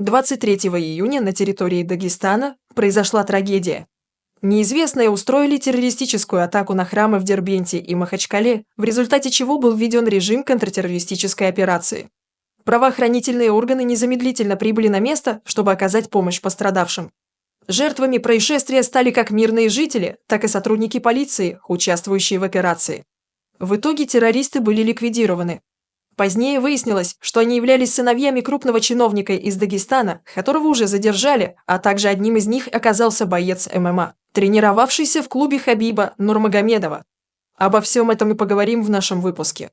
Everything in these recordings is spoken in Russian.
23 июня на территории Дагестана произошла трагедия. Неизвестные устроили террористическую атаку на храмы в Дербенте и Махачкале, в результате чего был введен режим контртеррористической операции. Правоохранительные органы незамедлительно прибыли на место, чтобы оказать помощь пострадавшим. Жертвами происшествия стали как мирные жители, так и сотрудники полиции, участвующие в операции. В итоге террористы были ликвидированы. Позднее выяснилось, что они являлись сыновьями крупного чиновника из Дагестана, которого уже задержали, а также одним из них оказался боец ММА, тренировавшийся в клубе Хабиба Нурмагомедова. Обо всем этом и поговорим в нашем выпуске.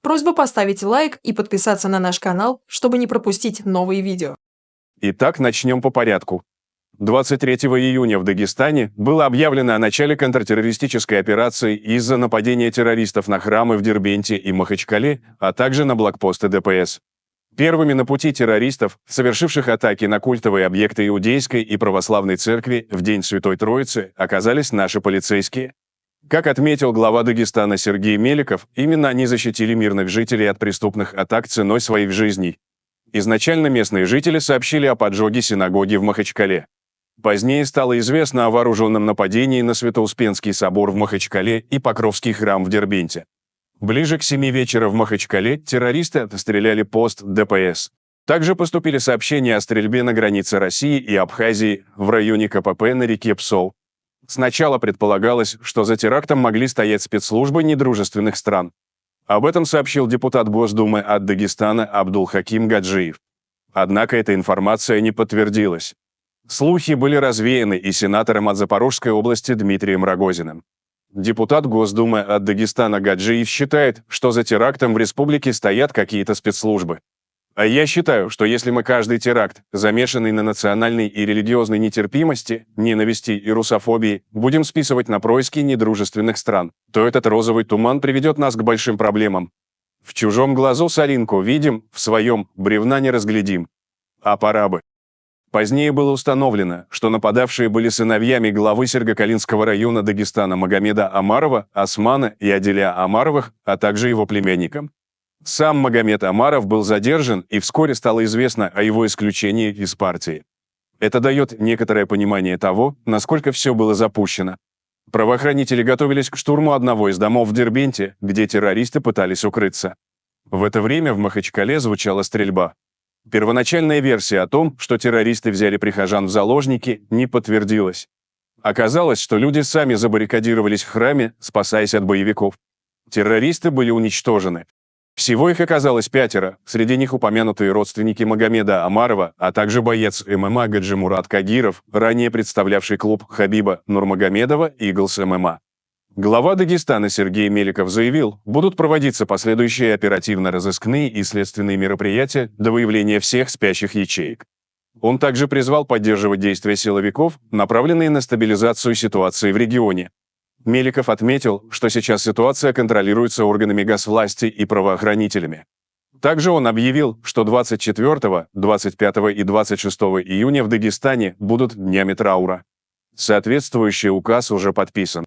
Просьба поставить лайк и подписаться на наш канал, чтобы не пропустить новые видео. Итак, начнем по порядку. 23 июня в Дагестане было объявлено о начале контртеррористической операции из-за нападения террористов на храмы в Дербенте и Махачкале, а также на блокпосты ДПС. Первыми на пути террористов, совершивших атаки на культовые объекты иудейской и православной церкви в День Святой Троицы, оказались наши полицейские. Как отметил глава Дагестана Сергей Меликов, именно они защитили мирных жителей от преступных атак ценой своих жизней. Изначально местные жители сообщили о поджоге синагоги в Махачкале. Позднее стало известно о вооруженном нападении на Свято-Успенский собор в Махачкале и Покровский храм в Дербенте. Ближе к 7 вечера в Махачкале террористы обстреляли пост ДПС. Также поступили сообщения о стрельбе на границе России и Абхазии в районе КПП на реке Псол. Сначала предполагалось, что за терактом могли стоять спецслужбы недружественных стран. Об этом сообщил депутат Госдумы от Дагестана Абдулхаким Гаджиев. Однако эта информация не подтвердилась. Слухи были развеяны и сенатором от Запорожской области Дмитрием Рогозиным. Депутат Госдумы от Дагестана Гаджиев считает, что за терактом в республике стоят какие-то спецслужбы. А я считаю, что если мы каждый теракт, замешанный на национальной и религиозной нетерпимости, ненависти и русофобии, будем списывать на происки недружественных стран, то этот розовый туман приведет нас к большим проблемам. В чужом глазу соринку видим, в своем бревна не разглядим. А пора бы. Позднее было установлено, что нападавшие были сыновьями главы Сергокалинского района Дагестана Магомеда Омарова, Османа и Аделя Омаровых, а также его племянником. Сам Магомед Омаров был задержан, и вскоре стало известно о его исключении из партии. Это дает некоторое понимание того, насколько все было запущено. Правоохранители готовились к штурму одного из домов в Дербенте, где террористы пытались укрыться. В это время в Махачкале звучала стрельба. Первоначальная версия о том, что террористы взяли прихожан в заложники, не подтвердилась. Оказалось, что люди сами забаррикадировались в храме, спасаясь от боевиков. Террористы были уничтожены. Всего их оказалось 5, среди них упомянутые родственники Магомеда Омарова, а также боец ММА Гаджимурат Кагиров, ранее представлявший клуб Хабиба Нурмагомедова «Иглс ММА». Глава Дагестана Сергей Меликов заявил, будут проводиться последующие оперативно-розыскные и следственные мероприятия до выявления всех спящих ячеек. Он также призвал поддерживать действия силовиков, направленные на стабилизацию ситуации в регионе. Меликов отметил, что сейчас ситуация контролируется органами госвласти и правоохранителями. Также он объявил, что 24, 25 и 26 июня в Дагестане будут днями траура. Соответствующий указ уже подписан.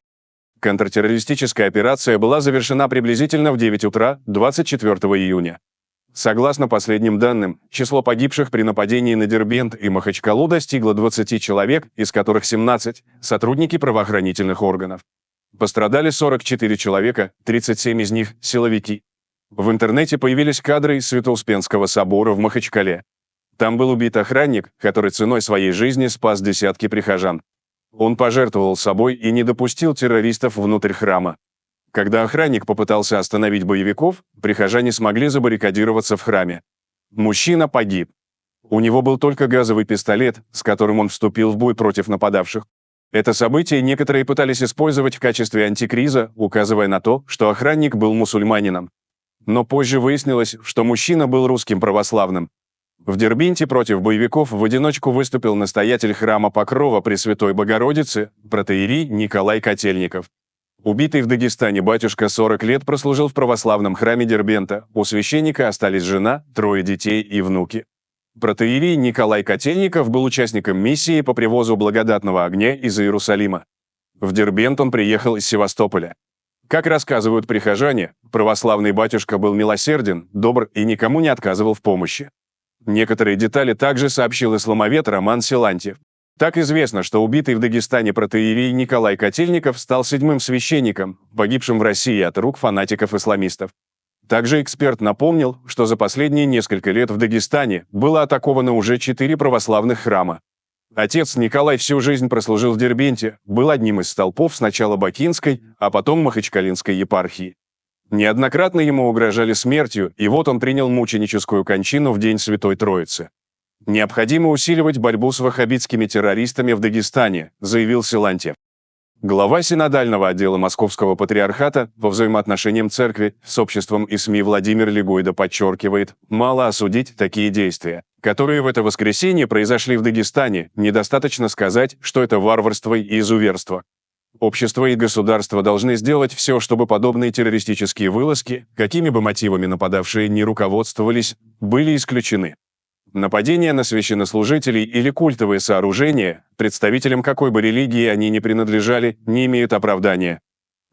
Контртеррористическая операция была завершена приблизительно в 9 утра 24 июня. Согласно последним данным, число погибших при нападении на Дербент и Махачкалу достигло 20 человек, из которых 17 – сотрудники правоохранительных органов. Пострадали 44 человека, 37 из них – силовики. В интернете появились кадры из Свято-Успенского собора в Махачкале. Там был убит охранник, который ценой своей жизни спас десятки прихожан. Он пожертвовал собой и не допустил террористов внутрь храма. Когда охранник попытался остановить боевиков, прихожане смогли забаррикадироваться в храме. Мужчина погиб. У него был только газовый пистолет, с которым он вступил в бой против нападавших. Это событие некоторые пытались использовать в качестве антикриза, указывая на то, что охранник был мусульманином. Но позже выяснилось, что мужчина был русским православным. В Дербенте против боевиков в одиночку выступил настоятель храма Покрова Пресвятой Богородицы, протоиерей Николай Котельников. Убитый в Дагестане батюшка 40 лет прослужил в православном храме Дербента, у священника остались жена, 3 детей и внуки. Протоиерей Николай Котельников был участником миссии по привозу благодатного огня из Иерусалима. В Дербент он приехал из Севастополя. Как рассказывают прихожане, православный батюшка был милосерден, добр и никому не отказывал в помощи. Некоторые детали также сообщил исламовед Роман Силантьев. Так известно, что убитый в Дагестане протоиерей Николай Котельников стал 7-м священником, погибшим в России от рук фанатиков-исламистов. Также эксперт напомнил, что за последние несколько лет в Дагестане было атаковано уже 4 православных храма. Отец Николай всю жизнь прослужил в Дербенте, был одним из столпов сначала Бакинской, а потом Махачкалинской епархии. Неоднократно ему угрожали смертью, и вот он принял мученическую кончину в День Святой Троицы. «Необходимо усиливать борьбу с ваххабитскими террористами в Дагестане», заявил Силантьев. Глава синодального отдела Московского патриархата по взаимоотношениям церкви с обществом и СМИ Владимир Легойда подчеркивает, мало осудить такие действия, которые в это воскресенье произошли в Дагестане, недостаточно сказать, что это варварство и изуверство. Общество и государство должны сделать все, чтобы подобные террористические вылазки, какими бы мотивами нападавшие ни руководствовались, были исключены. Нападения на священнослужителей или культовые сооружения, представителям какой бы религии они ни принадлежали, не имеют оправдания.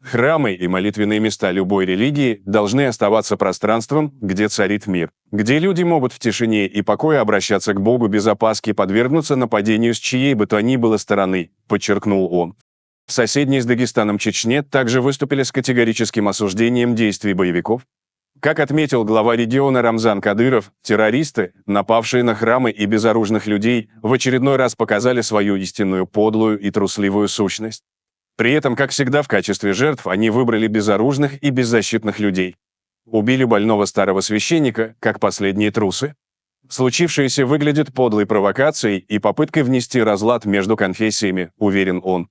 Храмы и молитвенные места любой религии должны оставаться пространством, где царит мир, где люди могут в тишине и покое обращаться к Богу без опаски подвергнуться нападению с чьей бы то ни было стороны, подчеркнул он. В соседней с Дагестаном Чечне также выступили с категорическим осуждением действий боевиков. Как отметил глава региона Рамзан Кадыров, террористы, напавшие на храмы и безоружных людей, в очередной раз показали свою истинную подлую и трусливую сущность. При этом, как всегда, в качестве жертв они выбрали безоружных и беззащитных людей. Убили больного старого священника, как последние трусы. Случившееся выглядит подлой провокацией и попыткой внести разлад между конфессиями, уверен он.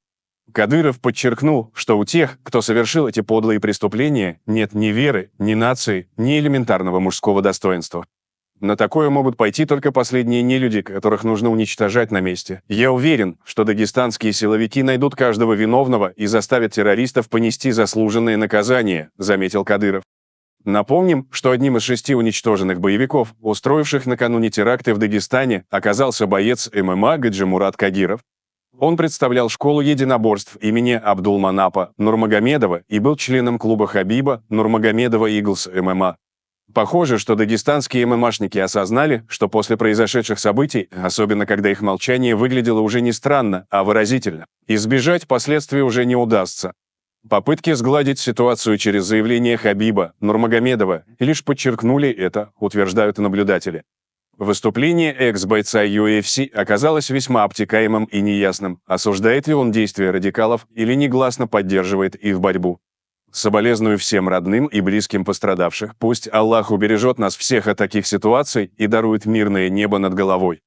Кадыров подчеркнул, что у тех, кто совершил эти подлые преступления, нет ни веры, ни нации, ни элементарного мужского достоинства. На такое могут пойти только последние нелюди, которых нужно уничтожать на месте. Я уверен, что дагестанские силовики найдут каждого виновного и заставят террористов понести заслуженные наказания, заметил Кадыров. Напомним, что одним из 6 уничтоженных боевиков, устроивших накануне теракты в Дагестане, оказался боец ММА Гаджимурат Кагиров. Он представлял школу единоборств имени Абдулманапа Нурмагомедова и был членом клуба Хабиба Нурмагомедова Иглс ММА. Похоже, что дагестанские ММАшники осознали, что после произошедших событий, особенно когда их молчание выглядело уже не странно, а выразительно, избежать последствий уже не удастся. Попытки сгладить ситуацию через заявление Хабиба Нурмагомедова лишь подчеркнули это, утверждают наблюдатели. Выступление экс-бойца UFC оказалось весьма обтекаемым и неясным, осуждает ли он действия радикалов или негласно поддерживает их борьбу. Соболезную всем родным и близким пострадавших, пусть Аллах убережет нас всех от таких ситуаций и дарует мирное небо над головой.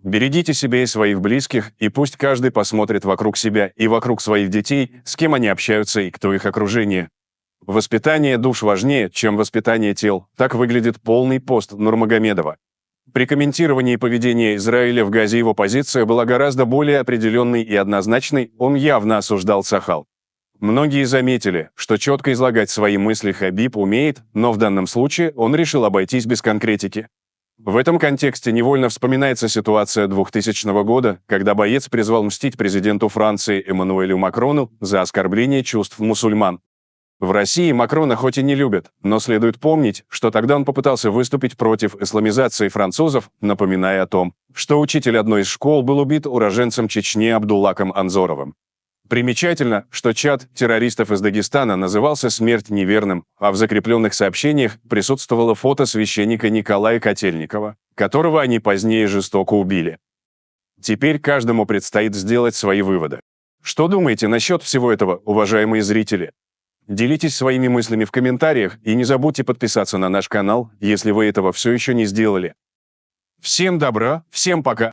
Берегите себя и своих близких, и пусть каждый посмотрит вокруг себя и вокруг своих детей, с кем они общаются и кто их окружение. Воспитание душ важнее, чем воспитание тел, так выглядит полный пост Нурмагомедова. При комментировании поведения Израиля в Газе его позиция была гораздо более определенной и однозначной, он явно осуждал Сахал. Многие заметили, что четко излагать свои мысли Хабиб умеет, но в данном случае он решил обойтись без конкретики. В этом контексте невольно вспоминается ситуация 2000 года, когда боец призвал мстить президенту Франции Эммануэлю Макрону за оскорбление чувств мусульман. В России Макрона хоть и не любят, но следует помнить, что тогда он попытался выступить против исламизации французов, напоминая о том, что учитель одной из школ был убит уроженцем Чечни Абдуллаком Анзоровым. Примечательно, что чат террористов из Дагестана назывался «Смерть неверным», а в закрепленных сообщениях присутствовало фото священника Николая Котельникова, которого они позднее жестоко убили. Теперь каждому предстоит сделать свои выводы. Что думаете насчет всего этого, уважаемые зрители? Делитесь своими мыслями в комментариях и не забудьте подписаться на наш канал, если вы этого все еще не сделали. Всем добра, всем пока!